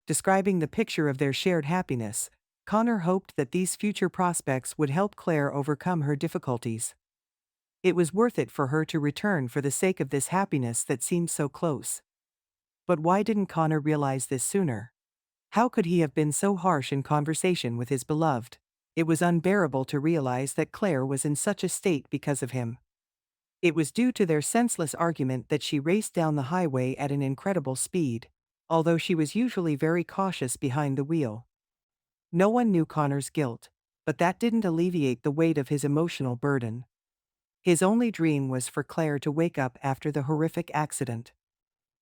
Describing the picture of their shared happiness, Connor hoped that these future prospects would help Claire overcome her difficulties. It was worth it for her to return for the sake of this happiness that seemed so close. But why didn't Connor realize this sooner? How could he have been so harsh in conversation with his beloved? It was unbearable to realize that Claire was in such a state because of him. It was due to their senseless argument that she raced down the highway at an incredible speed, although she was usually very cautious behind the wheel. No one knew Connor's guilt, but that didn't alleviate the weight of his emotional burden. His only dream was for Claire to wake up after the horrific accident.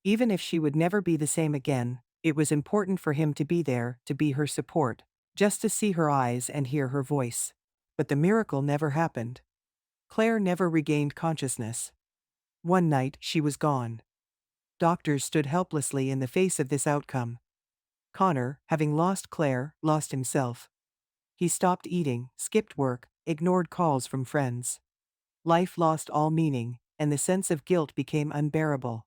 Even if she would never be the same again, it was important for him to be there, to be her support, just to see her eyes and hear her voice. But the miracle never happened. Claire never regained consciousness. One night, she was gone. Doctors stood helplessly in the face of this outcome. Connor, having lost Claire, lost himself. He stopped eating, skipped work, ignored calls from friends. Life lost all meaning, and the sense of guilt became unbearable.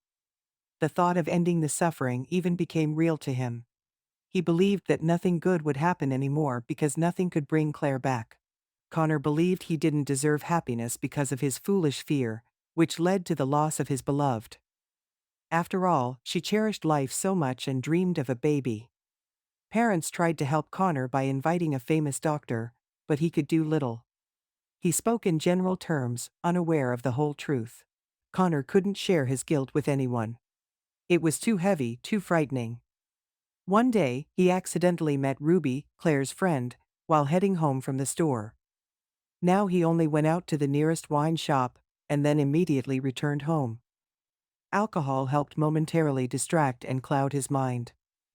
The thought of ending the suffering even became real to him. He believed that nothing good would happen anymore because nothing could bring Claire back. Connor believed he didn't deserve happiness because of his foolish fear, which led to the loss of his beloved. After all, she cherished life so much and dreamed of a baby. Parents tried to help Connor by inviting a famous doctor, but he could do little. He spoke in general terms, unaware of the whole truth. Connor couldn't share his guilt with anyone. It was too heavy, too frightening. One day, he accidentally met Ruby, Claire's friend, while heading home from the store. Now he only went out to the nearest wine shop, and then immediately returned home. Alcohol helped momentarily distract and cloud his mind.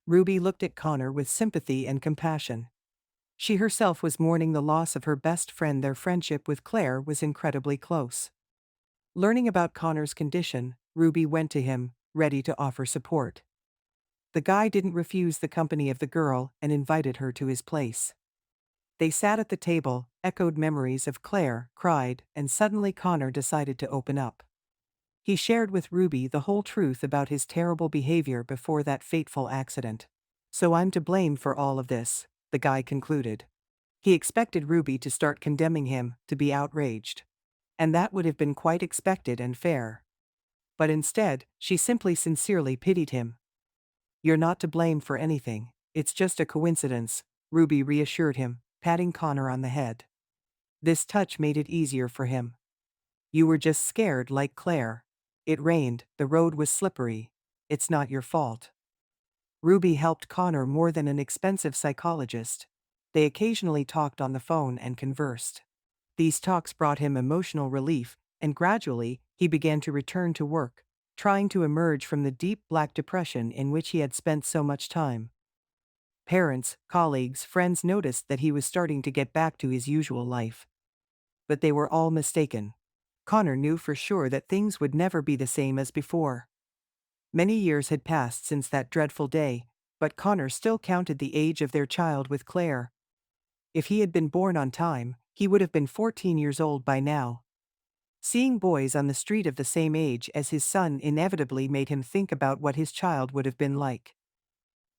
Ruby looked at Connor with sympathy and compassion. She herself was mourning the loss of her best friend. Their friendship with Claire was incredibly close. Learning about Connor's condition, Ruby went to him, ready to offer support. The guy didn't refuse the company of the girl and invited her to his place. They sat at the table, echoed memories of Claire, cried, and suddenly Connor decided to open up. He shared with Ruby the whole truth about his terrible behavior before that fateful accident. "So I'm to blame for all of this," the guy concluded. He expected Ruby to start condemning him, to be outraged. And that would have been quite expected and fair. But instead, she simply sincerely pitied him. "You're not to blame for anything, it's just a coincidence," Ruby reassured him, patting Connor on the head. This touch made it easier for him. "You were just scared like Claire. It rained, the road was slippery. It's not your fault." Ruby helped Connor more than an expensive psychologist. They occasionally talked on the phone and conversed. These talks brought him emotional relief, and gradually, he began to return to work, trying to emerge from the deep black depression in which he had spent so much time. Parents, colleagues, friends noticed that he was starting to get back to his usual life. But they were all mistaken. Connor knew for sure that things would never be the same as before. Many years had passed since that dreadful day, but Connor still counted the age of their child with Claire. If he had been born on time, he would have been 14 years old by now. Seeing boys on the street of the same age as his son inevitably made him think about what his child would have been like.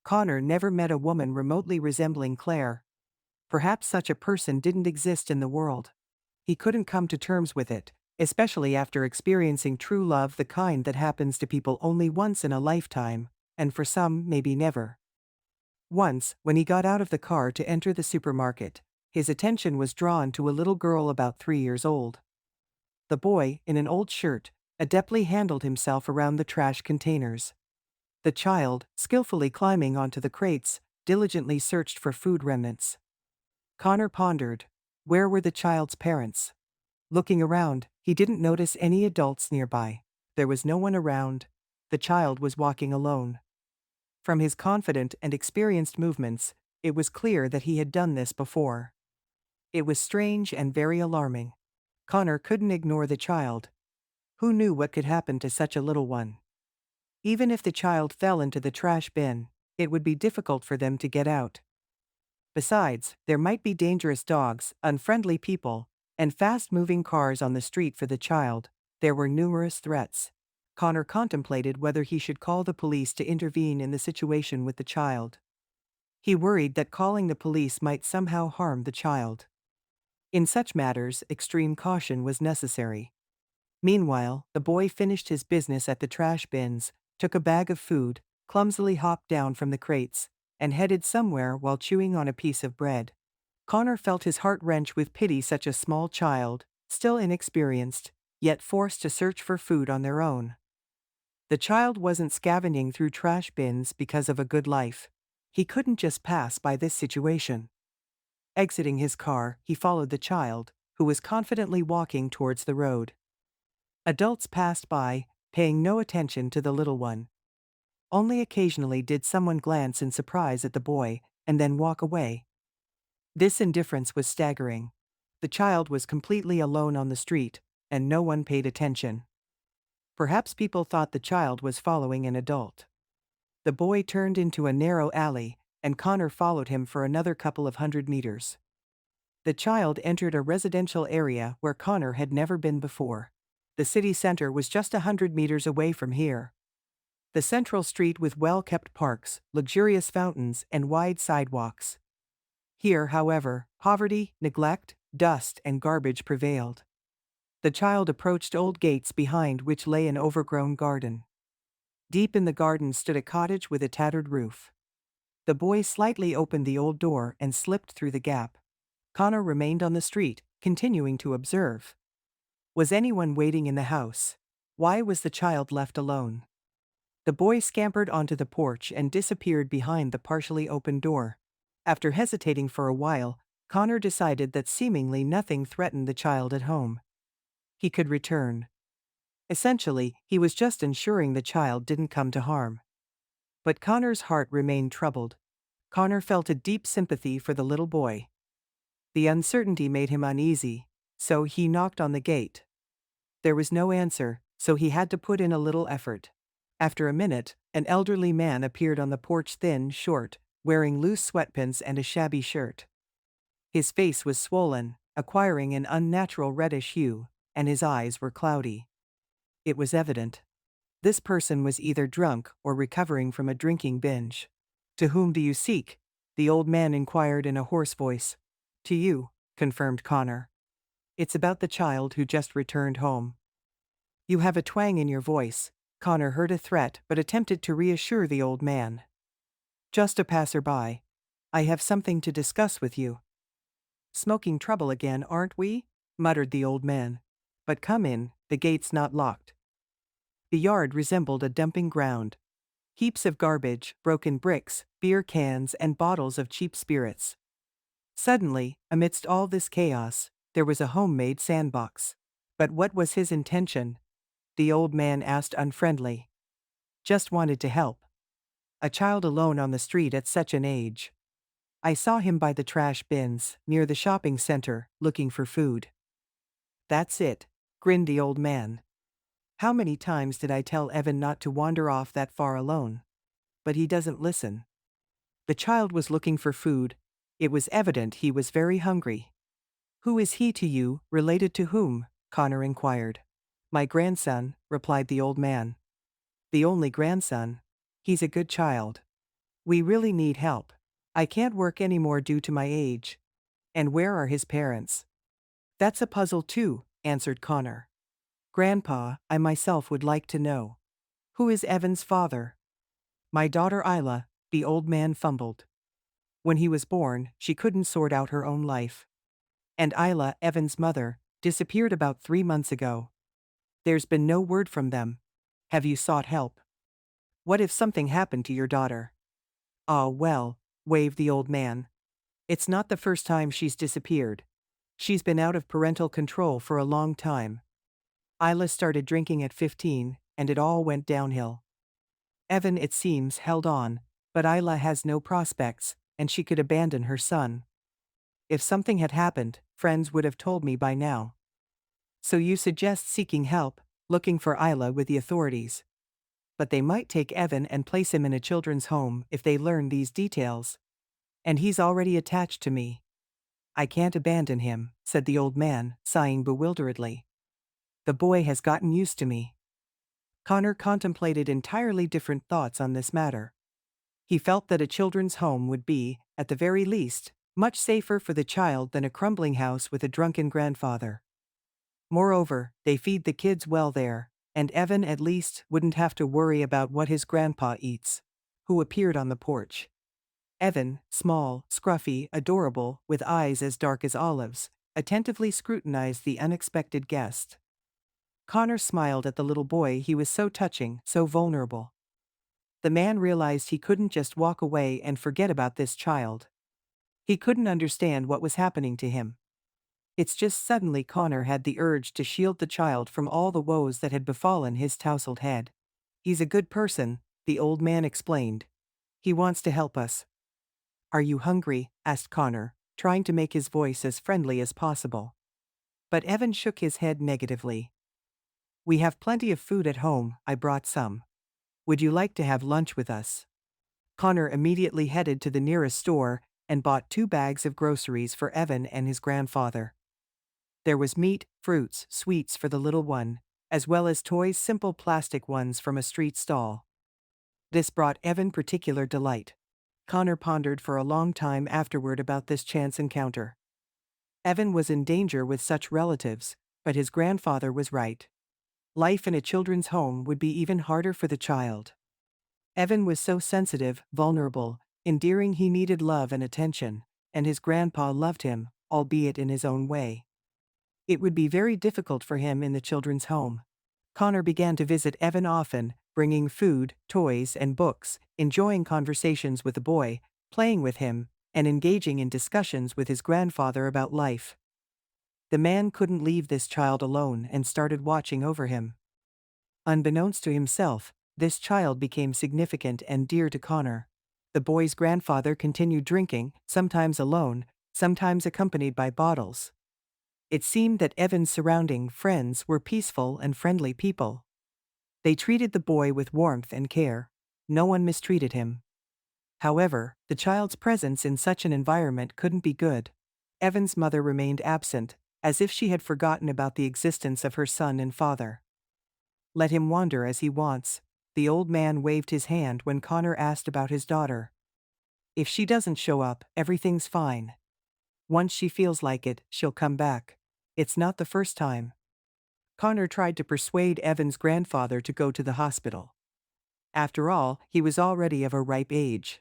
Connor never met a woman remotely resembling Claire. Perhaps such a person didn't exist in the world. He couldn't come to terms with it, especially after experiencing true love, the kind that happens to people only once in a lifetime, and for some, maybe never. Once, when he got out of the car to enter the supermarket, his attention was drawn to a little girl about 3 years old. The boy, in an old shirt, adeptly handled himself around the trash containers. The child, skillfully climbing onto the crates, diligently searched for food remnants. Connor pondered, where were the child's parents? Looking around, he didn't notice any adults nearby. There was no one around. The child was walking alone. From his confident and experienced movements, it was clear that he had done this before. It was strange and very alarming. Connor couldn't ignore the child. Who knew what could happen to such a little one? Even if the child fell into the trash bin, it would be difficult for them to get out. Besides, there might be dangerous dogs, unfriendly people, and fast-moving cars on the street for the child. There were numerous threats. Connor contemplated whether he should call the police to intervene in the situation with the child. He worried that calling the police might somehow harm the child. In such matters, extreme caution was necessary. Meanwhile, the boy finished his business at the trash bins, took a bag of food, clumsily hopped down from the crates, and headed somewhere while chewing on a piece of bread. Connor felt his heart wrench with pity. Such a small child, still inexperienced, yet forced to search for food on their own. The child wasn't scavenging through trash bins because of a good life. He couldn't just pass by this situation. Exiting his car, he followed the child, who was confidently walking towards the road. Adults passed by, paying no attention to the little one. Only occasionally did someone glance in surprise at the boy, and then walk away. This indifference was staggering. The child was completely alone on the street, and no one paid attention. Perhaps people thought the child was following an adult. The boy turned into a narrow alley, and Connor followed him for another couple of 100 meters. The child entered a residential area where Connor had never been before. The city center was just 100 meters away from here. The central street with well-kept parks, luxurious fountains, and wide sidewalks. Here, however, poverty, neglect, dust, and garbage prevailed. The child approached old gates behind which lay an overgrown garden. Deep in the garden stood a cottage with a tattered roof. The boy slightly opened the old door and slipped through the gap. Connor remained on the street, continuing to observe. Was anyone waiting in the house? Why was the child left alone? The boy scampered onto the porch and disappeared behind the partially open door. After hesitating for a while, Connor decided that seemingly nothing threatened the child at home. He could return. Essentially, he was just ensuring the child didn't come to harm. But Connor's heart remained troubled. Connor felt a deep sympathy for the little boy. The uncertainty made him uneasy, so he knocked on the gate. There was no answer, so he had to put in a little effort. After a minute, an elderly man appeared on the porch, thin, short, wearing loose sweatpants and a shabby shirt. His face was swollen, acquiring an unnatural reddish hue, and his eyes were cloudy. It was evident. This person was either drunk or recovering from a drinking binge. "To whom do you seek?" the old man inquired in a hoarse voice. "To you," confirmed Connor. "It's about the child who just returned home." "You have a twang in your voice." Connor heard a threat but attempted to reassure the old man. "Just a passerby. I have something to discuss with you." "Smoking trouble again, aren't we?" muttered the old man. "But come in, the gate's not locked." The yard resembled a dumping ground. Heaps of garbage, broken bricks, beer cans, and bottles of cheap spirits. Suddenly, amidst all this chaos, there was a homemade sandbox. But what was his intention? The old man asked unfriendly. "Just wanted to help. A child alone on the street at such an age. I saw him by the trash bins, near the shopping center, looking for food." "That's it," grinned the old man. "How many times did I tell Evan not to wander off that far alone? But he doesn't listen." The child was looking for food. It was evident he was very hungry. "Who is he to you, related to whom?" Connor inquired. "My grandson," replied the old man. "The only grandson? He's a good child. We really need help. I can't work anymore due to my age." "And where are his parents?" "That's a puzzle too," answered Connor. "Grandpa, I myself would like to know. Who is Evan's father?" "My daughter Isla," the old man fumbled. "When he was born, she couldn't sort out her own life. And Isla, Evan's mother, disappeared about 3 months ago. There's been no word from them. Have you sought help? What if something happened to your daughter?" "Ah, well," waved the old man. "It's not the first time she's disappeared. She's been out of parental control for a long time. Isla started drinking at 15, and it all went downhill. Evan, it seems, held on, but Isla has no prospects, and she could abandon her son. If something had happened, friends would have told me by now." "So you suggest seeking help, looking for Isla with the authorities. But they might take Evan and place him in a children's home if they learn these details. And he's already attached to me. I can't abandon him," said the old man, sighing bewilderedly. "The boy has gotten used to me." Connor contemplated entirely different thoughts on this matter. He felt that a children's home would be, at the very least, much safer for the child than a crumbling house with a drunken grandfather. Moreover, they feed the kids well there, and Evan at least wouldn't have to worry about what his grandpa eats. Who appeared on the porch. Evan, small, scruffy, adorable, with eyes as dark as olives, attentively scrutinized the unexpected guest. Connor smiled at the little boy. He was so touching, so vulnerable. The man realized he couldn't just walk away and forget about this child. He couldn't understand what was happening to him. It's just suddenly Connor had the urge to shield the child from all the woes that had befallen his tousled head. He's a good person, the old man explained. He wants to help us. Are you hungry? Asked Connor, trying to make his voice as friendly as possible. But Evan shook his head negatively. We have plenty of food at home, I brought some. Would you like to have lunch with us? Connor immediately headed to the nearest store and bought 2 bags of groceries for Evan and his grandfather. There was meat, fruits, sweets for the little one, as well as toys, simple plastic ones from a street stall. This brought Evan particular delight. Connor pondered for a long time afterward about this chance encounter. Evan was in danger with such relatives, but his grandfather was right. Life in a children's home would be even harder for the child. Evan was so sensitive, vulnerable, endearing. He needed love and attention, and his grandpa loved him, albeit in his own way. It would be very difficult for him in the children's home. Connor began to visit Evan often, bringing food, toys, and books, enjoying conversations with the boy, playing with him, and engaging in discussions with his grandfather about life. The man couldn't leave this child alone and started watching over him. Unbeknownst to himself, this child became significant and dear to Connor. The boy's grandfather continued drinking, sometimes alone, sometimes accompanied by bottles. It seemed that Evan's surrounding friends were peaceful and friendly people. They treated the boy with warmth and care. No one mistreated him. However, the child's presence in such an environment couldn't be good. Evan's mother remained absent, as if she had forgotten about the existence of her son and father. Let him wander as he wants. The old man waved his hand when Connor asked about his daughter. If she doesn't show up, everything's fine. Once she feels like it, she'll come back. It's not the first time. Connor tried to persuade Evan's grandfather to go to the hospital. After all, he was already of a ripe age.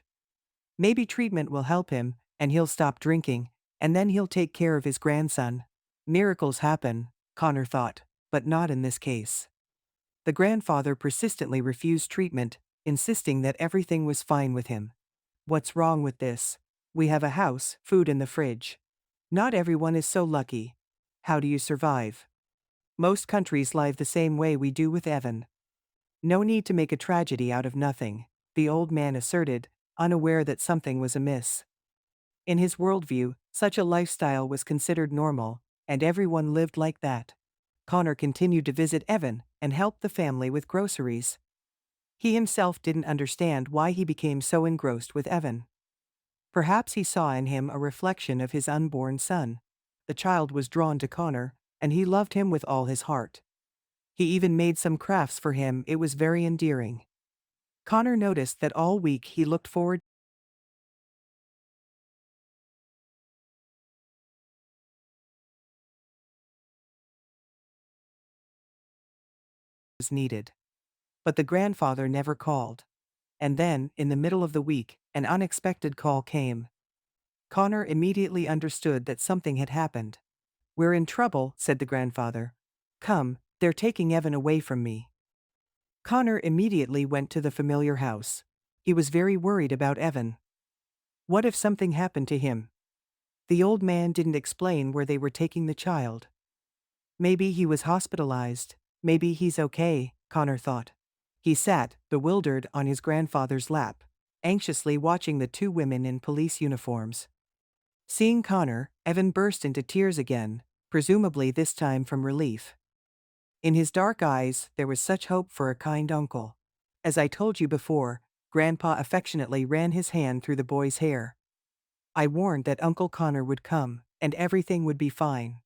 Maybe treatment will help him, and he'll stop drinking, and then he'll take care of his grandson. Miracles happen, Connor thought, but not in this case. The grandfather persistently refused treatment, insisting that everything was fine with him. What's wrong with this? We have a house, food in the fridge. Not everyone is so lucky. How do you survive? Most countries live the same way we do with Evan. No need to make a tragedy out of nothing, the old man asserted, unaware that something was amiss. In his worldview, such a lifestyle was considered normal, and everyone lived like that. Connor continued to visit Evan and help the family with groceries. He himself didn't understand why he became so engrossed with Evan. Perhaps he saw in him a reflection of his unborn son. The child was drawn to Connor, and he loved him with all his heart. He even made some crafts for him. It was very endearing. Connor noticed that all week he looked forward as needed. But the grandfather never called. And then, in the middle of the week, an unexpected call came. Connor immediately understood that something had happened. We're in trouble, said the grandfather. Come, they're taking Evan away from me. Connor immediately went to the familiar house. He was very worried about Evan. What if something happened to him? The old man didn't explain where they were taking the child. Maybe he was hospitalized. Maybe he's okay, Connor thought. He sat, bewildered, on his grandfather's lap, anxiously watching the 2 women in police uniforms. Seeing Connor, Evan burst into tears again, presumably this time from relief. In his dark eyes, there was such hope for a kind uncle. As I told you before, Grandpa affectionately ran his hand through the boy's hair. I warned that Uncle Connor would come, and everything would be fine.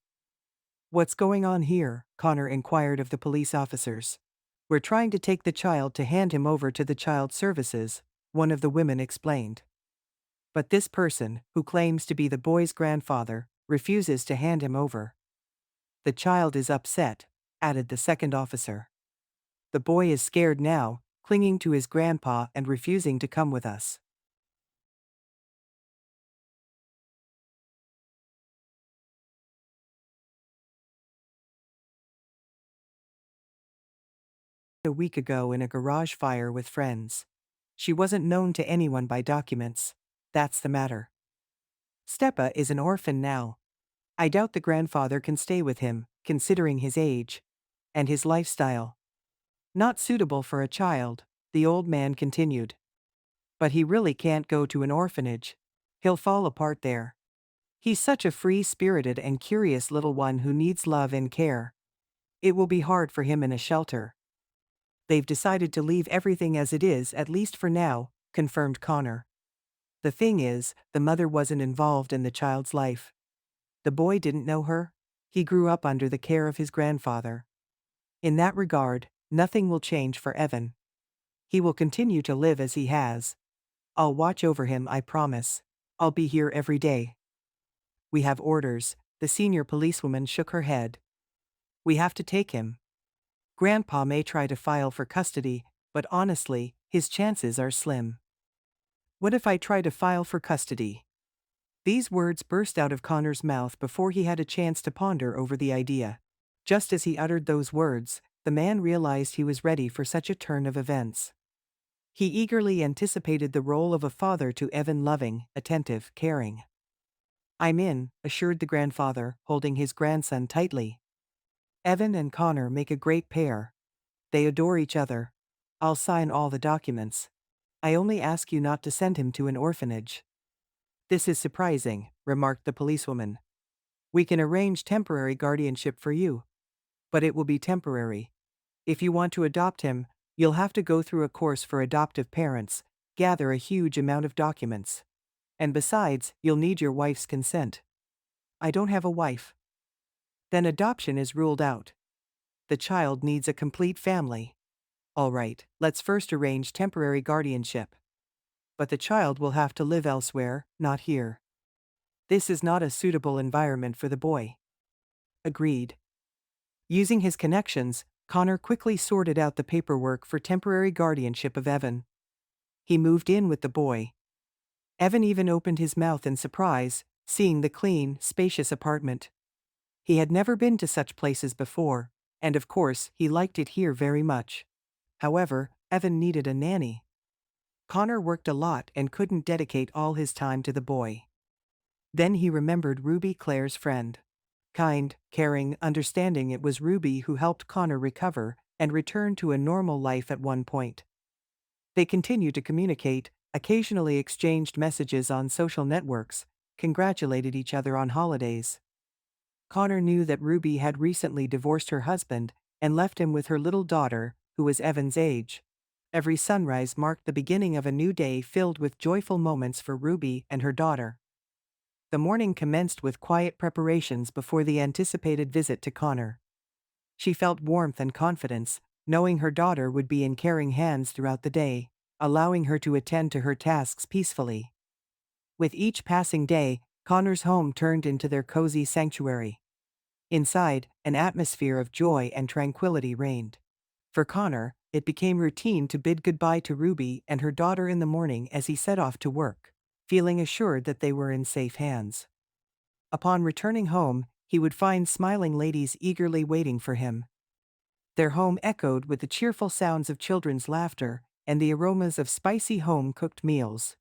What's going on here? Connor inquired of the police officers. We're trying to take the child to hand him over to the child services, one of the women explained. But this person, who claims to be the boy's grandfather, refuses to hand him over. The child is upset, added the second officer. The boy is scared now, clinging to his grandpa and refusing to come with us. A week ago in a garage fire with friends. She wasn't known to anyone by documents. That's the matter. Stepa is an orphan now. I doubt the grandfather can stay with him, considering his age and his lifestyle. Not suitable for a child, the old man continued. But he really can't go to an orphanage. He'll fall apart there. He's such a free-spirited and curious little one who needs love and care. It will be hard for him in a shelter. They've decided to leave everything as it is, at least for now, confirmed Connor. The thing is, the mother wasn't involved in the child's life. The boy didn't know her. He grew up under the care of his grandfather. In that regard, nothing will change for Evan. He will continue to live as he has. I'll watch over him, I promise. I'll be here every day. We have orders, the senior policewoman shook her head. We have to take him. Grandpa may try to file for custody, but honestly, his chances are slim. What if I try to file for custody? These words burst out of Connor's mouth before he had a chance to ponder over the idea. Just as he uttered those words, the man realized he was ready for such a turn of events. He eagerly anticipated the role of a father to Evan, loving, attentive, caring. I'm in, assured the grandfather, holding his grandson tightly. Evan and Connor make a great pair. They adore each other. I'll sign all the documents. I only ask you not to send him to an orphanage. This is surprising, remarked the policewoman. We can arrange temporary guardianship for you. But it will be temporary. If you want to adopt him, you'll have to go through a course for adoptive parents, gather a huge amount of documents. And besides, you'll need your wife's consent. I don't have a wife. Then adoption is ruled out. The child needs a complete family. All right, let's first arrange temporary guardianship. But the child will have to live elsewhere, not here. This is not a suitable environment for the boy. Agreed. Using his connections, Connor quickly sorted out the paperwork for temporary guardianship of Evan. He moved in with the boy. Evan even opened his mouth in surprise, seeing the clean, spacious apartment. He had never been to such places before, and of course, he liked it here very much. However, Evan needed a nanny. Connor worked a lot and couldn't dedicate all his time to the boy. Then he remembered Ruby, Claire's friend. Kind, caring, understanding, it was Ruby who helped Connor recover and return to a normal life at one point. They continued to communicate, occasionally exchanged messages on social networks, congratulated each other on holidays. Connor knew that Ruby had recently divorced her husband and left him with her little daughter, who was Evan's age. Every sunrise marked the beginning of a new day filled with joyful moments for Ruby and her daughter. The morning commenced with quiet preparations before the anticipated visit to Connor. She felt warmth and confidence, knowing her daughter would be in caring hands throughout the day, allowing her to attend to her tasks peacefully. With each passing day, Connor's home turned into their cozy sanctuary. Inside, an atmosphere of joy and tranquility reigned. For Connor, it became routine to bid goodbye to Ruby and her daughter in the morning as he set off to work, feeling assured that they were in safe hands. Upon returning home, he would find smiling ladies eagerly waiting for him. Their home echoed with the cheerful sounds of children's laughter and the aromas of spicy home-cooked meals.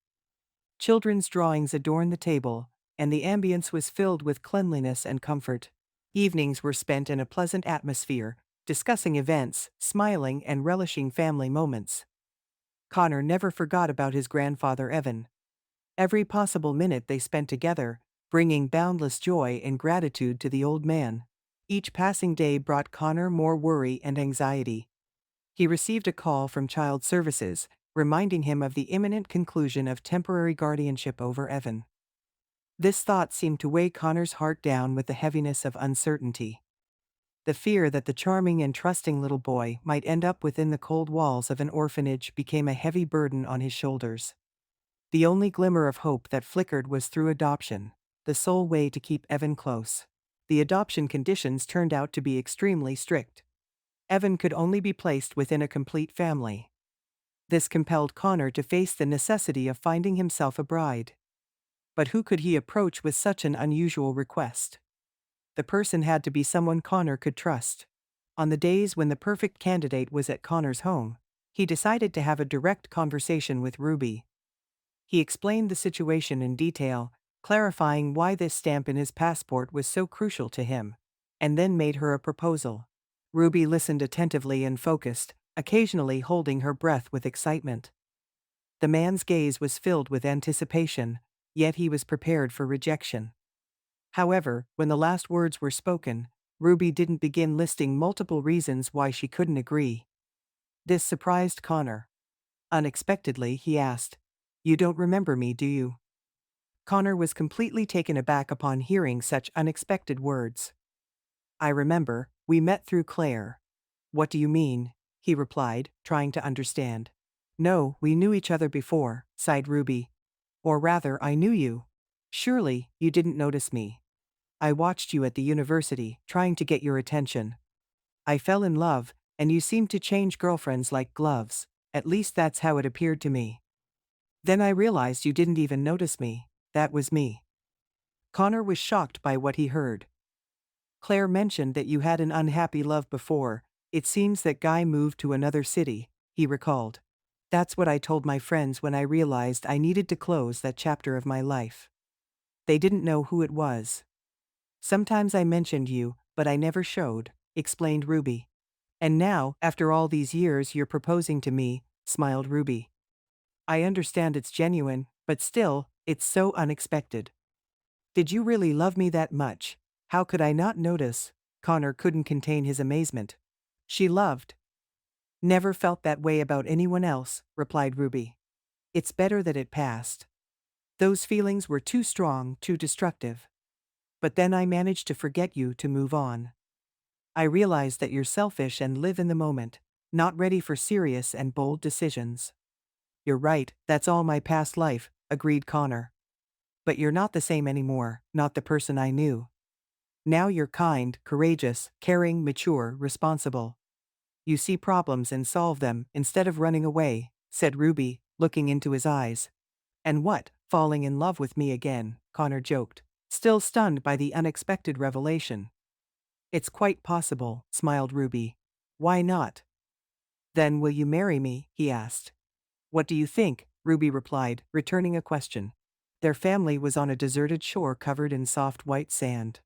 Children's drawings adorned the table, and the ambience was filled with cleanliness and comfort. Evenings were spent in a pleasant atmosphere, discussing events, smiling and relishing family moments. Connor never forgot about his grandfather Evan. Every possible minute they spent together, bringing boundless joy and gratitude to the old man. Each passing day brought Connor more worry and anxiety. He received a call from Child Services, reminding him of the imminent conclusion of temporary guardianship over Evan. This thought seemed to weigh Connor's heart down with the heaviness of uncertainty. The fear that the charming and trusting little boy might end up within the cold walls of an orphanage became a heavy burden on his shoulders. The only glimmer of hope that flickered was through adoption, the sole way to keep Evan close. The adoption conditions turned out to be extremely strict. Evan could only be placed within a complete family. This compelled Connor to face the necessity of finding himself a bride. But who could he approach with such an unusual request? The person had to be someone Connor could trust. On the days when the perfect candidate was at Connor's home, he decided to have a direct conversation with Ruby. He explained the situation in detail, clarifying why this stamp in his passport was so crucial to him, and then made her a proposal. Ruby listened attentively and focused, occasionally holding her breath with excitement. The man's gaze was filled with anticipation, yet he was prepared for rejection. However, when the last words were spoken, Ruby didn't begin listing multiple reasons why she couldn't agree. This surprised Connor. Unexpectedly, he asked, "You don't remember me, do you?" Connor was completely taken aback upon hearing such unexpected words. "I remember, we met through Claire." "What do you mean?" he replied, trying to understand. "No, we knew each other before," sighed Ruby. "Or rather, I knew you. Surely, you didn't notice me. I watched you at the university, trying to get your attention. I fell in love, and you seemed to change girlfriends like gloves, at least that's how it appeared to me. Then I realized you didn't even notice me, that was me." Connor was shocked by what he heard. "Claire mentioned that you had an unhappy love before. It seems that guy moved to another city," he recalled. "That's what I told my friends when I realized I needed to close that chapter of my life. They didn't know who it was. Sometimes I mentioned you, but I never showed," explained Ruby. "And now, after all these years, you're proposing to me," smiled Ruby. "I understand it's genuine, but still, it's so unexpected. Did you really love me that much? How could I not notice?" Connor couldn't contain his amazement. "She loved." "Never felt that way about anyone else," replied Ruby. "It's better that it passed. Those feelings were too strong, too destructive. But then I managed to forget you, to move on. I realized that you're selfish and live in the moment, not ready for serious and bold decisions." "You're right, that's all my past life," agreed Connor. "But you're not the same anymore, not the person I knew. Now you're kind, courageous, caring, mature, responsible. You see problems and solve them instead of running away," said Ruby, looking into his eyes. "And what, falling in love with me again?" Connor joked, still stunned by the unexpected revelation. "It's quite possible," smiled Ruby. "Why not?" "Then will you marry me?" he asked. "What do you think?" Ruby replied, returning a question. Their family was on a deserted shore covered in soft white sand.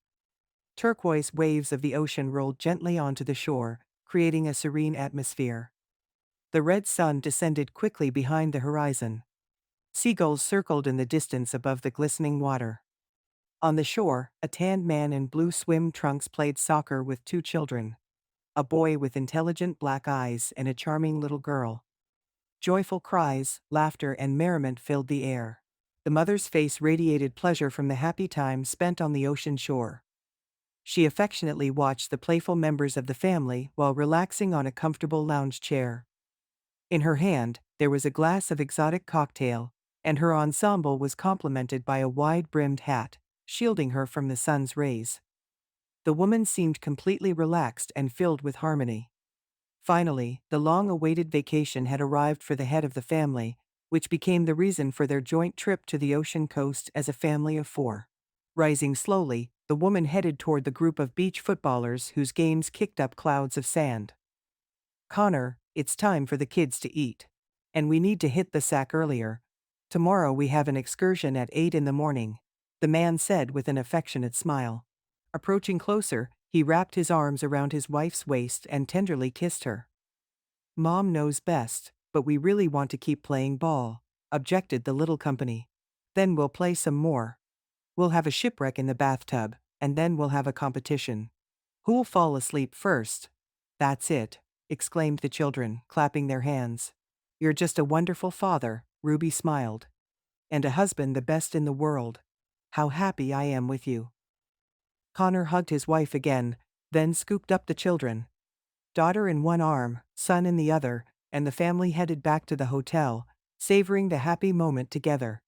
Turquoise waves of the ocean rolled gently onto the shore, creating a serene atmosphere. The red sun descended quickly behind the horizon. Seagulls circled in the distance above the glistening water. On the shore, a tanned man in blue swim trunks played soccer with two children. A boy with intelligent black eyes and a charming little girl. Joyful cries, laughter, and merriment filled the air. The mother's face radiated pleasure from the happy time spent on the ocean shore. She affectionately watched the playful members of the family while relaxing on a comfortable lounge chair. In her hand, there was a glass of exotic cocktail, and her ensemble was complemented by a wide-brimmed hat, shielding her from the sun's rays. The woman seemed completely relaxed and filled with harmony. Finally, the long-awaited vacation had arrived for the head of the family, which became the reason for their joint trip to the ocean coast as a family of four. Rising slowly, the woman headed toward the group of beach footballers whose games kicked up clouds of sand. "Connor, it's time for the kids to eat. And we need to hit the sack earlier. Tomorrow we have an excursion at 8 in the morning," the man said with an affectionate smile. Approaching closer, he wrapped his arms around his wife's waist and tenderly kissed her. "Mom knows best, but we really want to keep playing ball," objected the little company. "Then we'll play some more. We'll have a shipwreck in the bathtub, and then we'll have a competition. Who'll fall asleep first?" "That's it," exclaimed the children, clapping their hands. "You're just a wonderful father," Ruby smiled. "And a husband the best in the world. How happy I am with you." Connor hugged his wife again, then scooped up the children, daughter in one arm, son in the other, and the family headed back to the hotel, savoring the happy moment together.